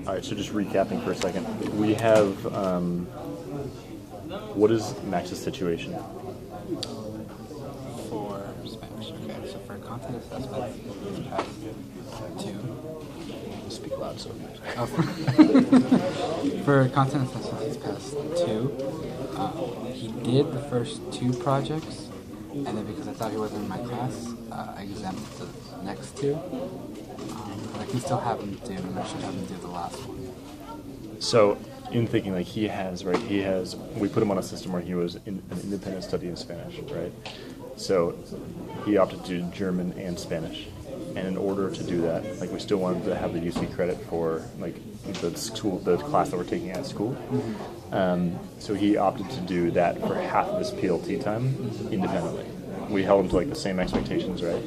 All right, so just recapping for a second. We have, what is Max's situation? For Spanish, okay. So for content assessment, he's passed 2. Speak loud so Oh, for content assessment, he's passed 2. He did the first 2 projects, and then because I thought he wasn't in my class, I exempted the next 2. But I can still have him do, and I should have him do the last one. So, in thinking, like, we put him on a system where he was in an independent study in Spanish, right? So, he opted to do German and Spanish. And in order to do that, like, we still wanted to have the UC credit for, like, the class that we're taking at school. So he opted to do that for half of his PLT time independently. We held him to, like, the same expectations, right?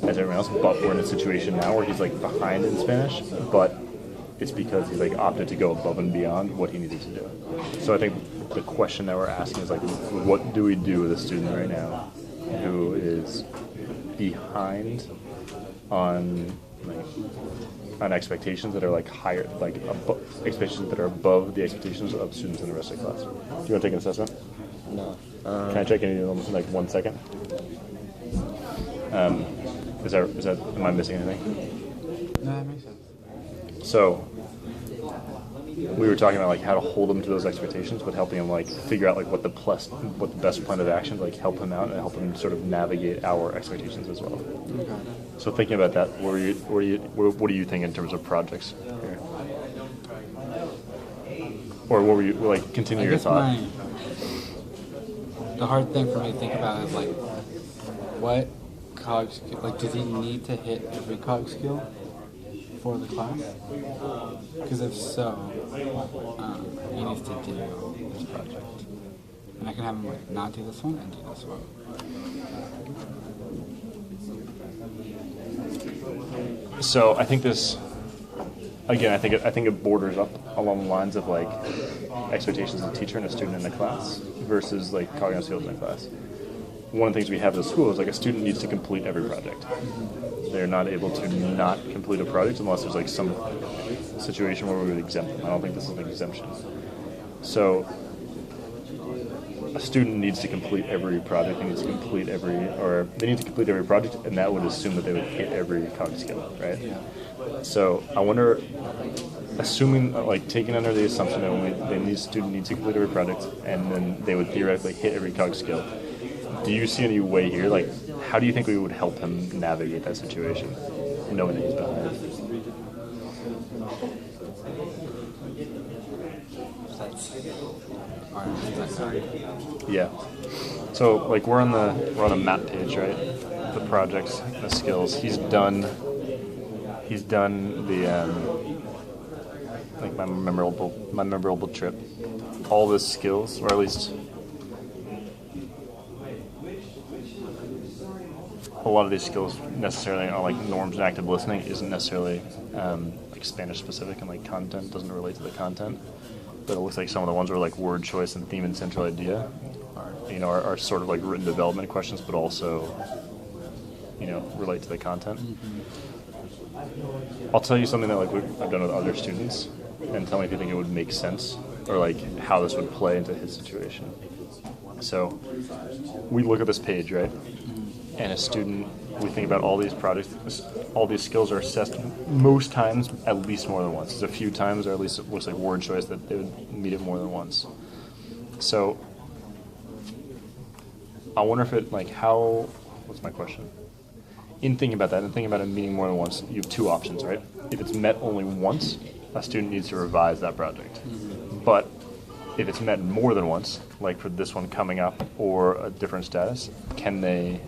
As everyone else, but we're in a situation now where he's, like, behind in Spanish, but it's because he's, like, opted to go above and beyond what he needed to do. So I think the question that we're asking is, like, what do we do with a student right now who is behind on, like, on expectations that are, like, higher, like, expectations that are above the expectations of students in the rest of the class? Do you want to take an assessment? No. Can I check in like 1 second? Am I missing anything? No, that makes sense. So, we were talking about, like, how to hold him to those expectations, but helping him, like, figure out, like, what the best plan of action, like, help him out and help him sort of navigate our expectations as well. Okay. So, thinking about that, what do you think in terms of projects here? Or what were you, like, continue your thought? The hard thing for me to think about is, like, what cog skill, like, does he need to hit every cog skill for the class? Because if so, he needs to do this project. And I can have him, like, not do this one and do this one. So I think this, again, I think it borders up along the lines of, like, expectations of a teacher and a student in the class versus, like, cognitive skills in the class. One of the things we have at school is, like, a student needs to complete every project. They're not able to not complete a project unless there's, like, some situation where we would exempt them. I don't think this is an exemption. So a student needs to complete every project. They need to complete every project, and that would assume that they would hit every cog skill, right? Yeah. So I wonder, assuming, like, taking under the assumption that student needs to complete every project, and then they would theoretically hit every cog skill. Do you see any way here, like, how do you think we would help him navigate that situation, knowing that he's behind? Yeah. So, like, we're on a map page, right? The projects, the skills. He's done the like, my memorable trip. All the skills, or at least a lot of these skills necessarily are, like, norms and active listening isn't necessarily like, Spanish specific, and, like, content doesn't relate to the content. But it looks like some of the ones were, like, word choice and theme and central idea are sort of, like, written development questions, but also, relate to the content. Mm-hmm. I'll tell you something that, like, I've done with other students, and tell me if you think it would make sense, or, like, how this would play into his situation. So we look at this page, right? And a student, we think about all these projects, all these skills are assessed most times at least more than once. There's a few times, or at least it looks like word choice, that they would meet it more than once. So I wonder if it, like, what's my question? In thinking about that, and thinking about it meeting more than once, you have 2 options, right? If it's met only once, a student needs to revise that project. Mm-hmm. But if it's met more than once, like for this one coming up or a different status, can they,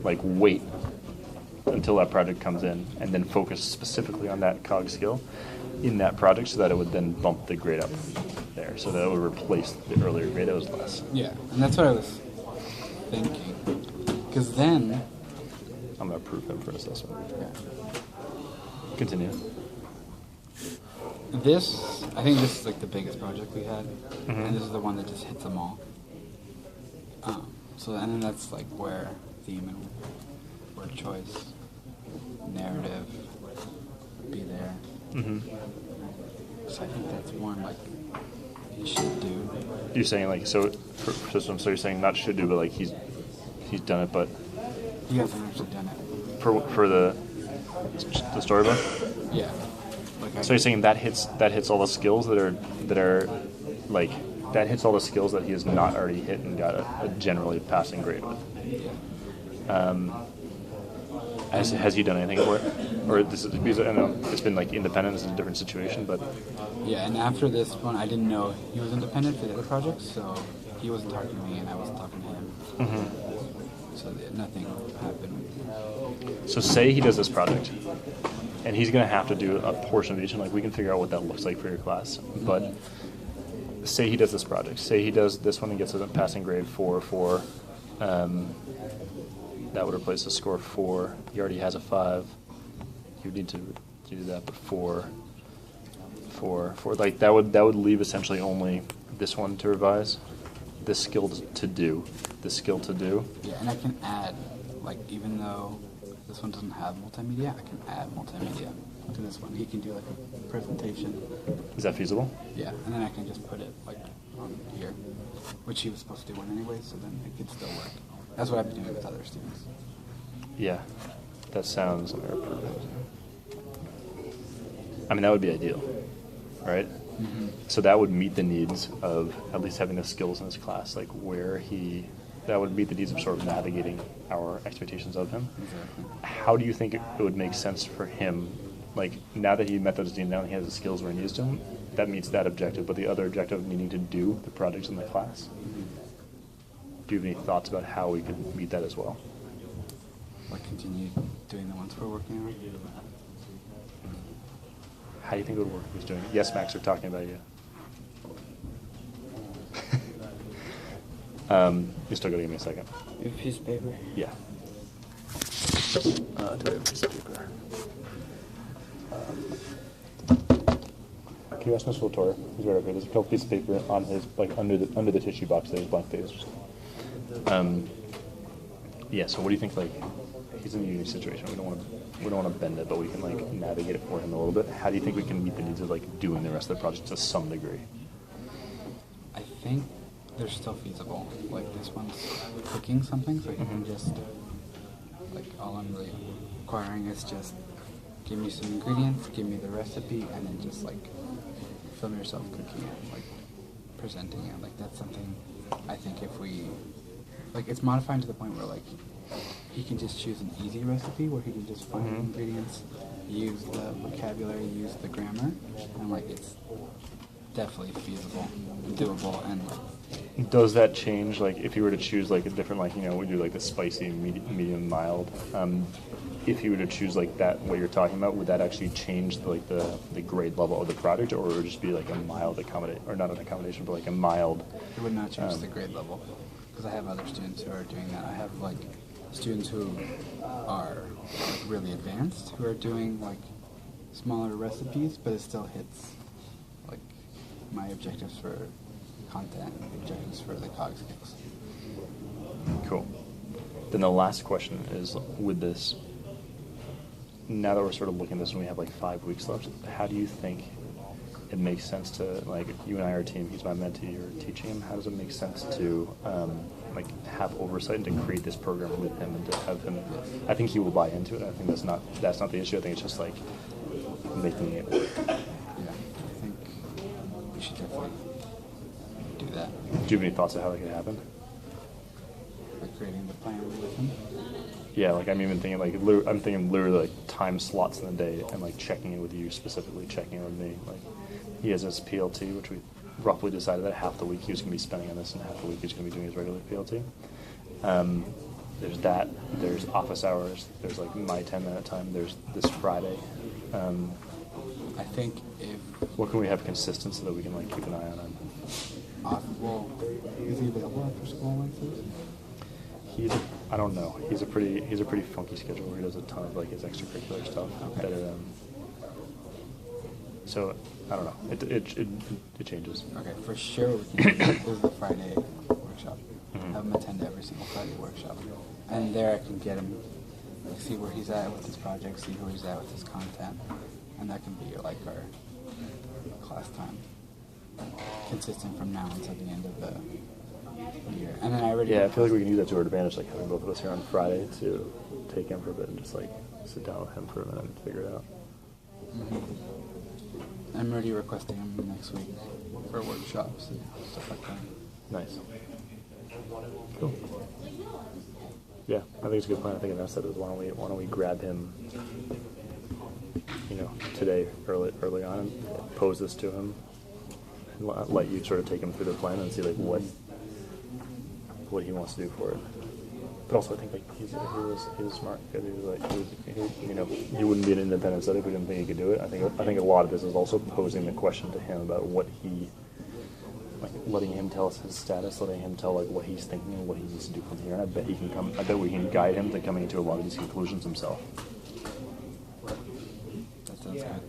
like, wait until that project comes in and then focus specifically on that cog skill in that project, so that it would then bump the grade up there, so that it would replace the earlier grade that was less? Yeah, and that's what I was thinking. Because then I'm going to approve him for an assessment. Yeah. Continue. I think this is, like, the biggest project we had, mm-hmm. and this is the one that just hits them all. And then that's, like, where theme and word choice, narrative, be there. Mm-hmm. So I think that's one like he should do. You're saying like so for system. So you're saying not should do, but like he's done it, but He hasn't actually done it. for the storybook. Yeah. Like So you're saying that hits all the skills that are like that hits all the skills that he has not already hit and got a generally passing grade with. Has he done anything for it, or this is because I know it's been like independent. It's a different situation, but yeah, and after this one, I didn't know he was independent for the other projects, so he wasn't talking to me and I wasn't talking to him. Mm-hmm. So nothing happened. So say he does this project, and he's going to have to do a portion of each, and like we can figure out what that looks like for your class. But say he does this project. Say he does this one and gets a passing grade 4. That would replace the score 4. He already has a 5. You would need to do that, but 4. Like that would leave essentially only this one to revise, this skill to do, this skill to do. Yeah, and I can add, like, even though this one doesn't have multimedia, I can add multimedia to this one. He can do like a presentation. Is that feasible? Yeah, and then I can just put it like on here, which he was supposed to do one anyway, so then it could still work. That's what I've been doing with other students. Yeah, that sounds perfect. I mean, that would be ideal, right? Mm-hmm. So that would meet the needs of at least having the skills in his class, like that would meet the needs of sort of navigating our expectations of him. Exactly. How do you think it would make sense for him, like now that he met those needs, now that he has the skills where he needs them, that meets that objective, but the other objective of needing to do the projects in the class? Do you have any thoughts about how we could meet that as well? Like continue doing the ones we're working on. How do you think it would work if he's doing it? Yes, Max, we're talking about you. You're still going to give me a second. You have a piece of paper? Yeah. Do I have a piece of paper? Can you ask Mr. Latour? He's right over here. There's a couple pieces of paper on his, like under the tissue box. There's blank pages. Yeah. So what do you think? Like, he's in a unique situation. We don't want to bend it, but we can like navigate it for him a little bit. How do you think we can meet the needs of like doing the rest of the project to some degree? I think they're still feasible. Like this one's cooking something, so you can just like all I'm really requiring is just give me some ingredients, give me the recipe, and then just like film yourself cooking it, like presenting it. Like that's something I think if we like it's modifying to the point where like he can just choose an easy recipe where he can just find ingredients, use the vocabulary, use the grammar, and like it's definitely feasible, doable, and like. Does that change, like, if you were to choose, like, a different, like, you know, we do, like, the spicy, medium, mild, if you were to choose, like, that, what you're talking about, would that actually change, like, the grade level of the product, or would it just be, like, a mild accommodation, or not an accommodation, but, like, a mild... It would not change the grade level, because I have other students who are doing that. I have, like, students who are, like, really advanced, who are doing, like, smaller recipes, but it still hits, like, my objectives for content, objectives for the cog skills. Cool. Then the last question is, with this, now that we're sort of looking at this and we have like 5 weeks left, how do you think it makes sense to, like, you and I are a team, he's my mentee, you're teaching him, how does it make sense to, like, have oversight and to create this program with him and to have him, I think he will buy into it, I think that's not the issue, I think it's just like making it work. Yeah, I think we should definitely do that. Do you have any thoughts of how that could happen? Like creating the plan with him. Yeah, like I'm even thinking like I'm thinking literally like time slots in the day and like checking in with you specifically, checking in with me. Like he has his PLT, which we roughly decided that half the week he was going to be spending on this and half the week he's going to be doing his regular PLT. There's that. There's office hours. There's like my 10-minute time. There's this Friday. I think if what can we have consistent so that we can like keep an eye on him? Well, is he available after school on Wednesdays? I don't know. He's a pretty funky schedule where he does a ton of like his extracurricular stuff. Okay. That so I don't know. It changes. Okay, for sure we can do the Friday workshop. Have him attend every single Friday workshop, and there I can get him like, see where he's at with his project, see where he's at with his content, and that can be like our class time, consistent from now until the end of the year. And then I already Yeah, I feel like we can use that to our advantage, like having both of us here on Friday to take him for a bit and just like sit down with him for a minute and figure it out. I'm already requesting him next week for workshops and stuff like that. Nice. Cool. Yeah, I think it's a good plan. I think Ines said is why don't we grab him, today early on and pose this to him and let you sort of take him through the plan and see like what he wants to do for it. But also I think like he was smart because he wouldn't be an independent study if we didn't think he could do it. I think a lot of this is also posing the question to him about what he. Like letting him tell us his status, letting him tell like what he's thinking and what he needs to do from here. And I bet we can guide him to coming to a lot of these conclusions himself. That sounds good.